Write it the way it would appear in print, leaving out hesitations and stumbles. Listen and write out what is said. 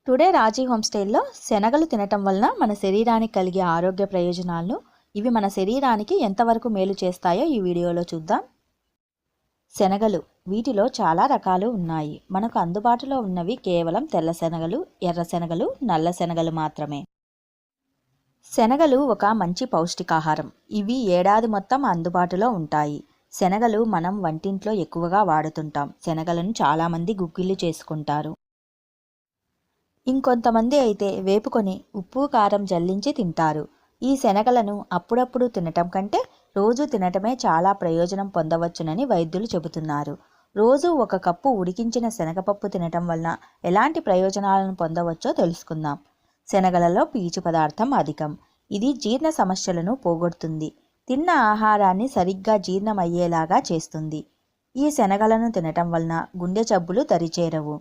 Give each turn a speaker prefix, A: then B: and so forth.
A: Today రాజీ home స్టైల్లో శనగలు తినటం వలన మన శరీరానికి కలిగే ఆరోగ్య ప్రయోజనాలను, ఇవి మన శరీరానికి ఎంతవరకు మేలు చేస్తాయో ఈ వీడియోలో చూద్దాం. శనగలు, వీటిలో చాలా రకాలు ఉన్నాయి. మనకు అందుబాటులో ఉన్నవి కేవలం తెల్ల శనగలు, ఎర్ర శనగలు, నల్ల శనగలు మాత్రమే. శనగలు ఒక మంచి పౌష్టికాహారం. ఇవి ఏడాది మొత్తం అందుబాటులో ఉంటాయి. శనగలు మనం వంటింట్లో ఎక్కువగా వాడుతుంటాం. శనగలను చాలామంది గుగ్గిళ్ళు చేసుకుంటారు. ఇంకొంతమంది అయితే వేపుకొని ఉప్పు కారం జల్లించి తింటారు. ఈ శనగలను అప్పుడప్పుడు తినటం కంటే రోజు తినటమే చాలా ప్రయోజనం పొందవచ్చునని వైద్యులు చెబుతున్నారు. రోజు ఒక కప్పు ఉడికించిన శనగపప్పు తినటం వలన ఎలాంటి ప్రయోజనాలను పొందవచ్చో తెలుసుకుందాం. శనగలలో పీచు పదార్థం అధికం. ఇది జీర్ణ సమస్యలను పోగొడుతుంది. తిన్న ఆహారాన్ని సరిగ్గా జీర్ణమయ్యేలాగా చేస్తుంది. ఈ శనగలను తినటం వలన గుండె జబ్బులు దరిచేరవు.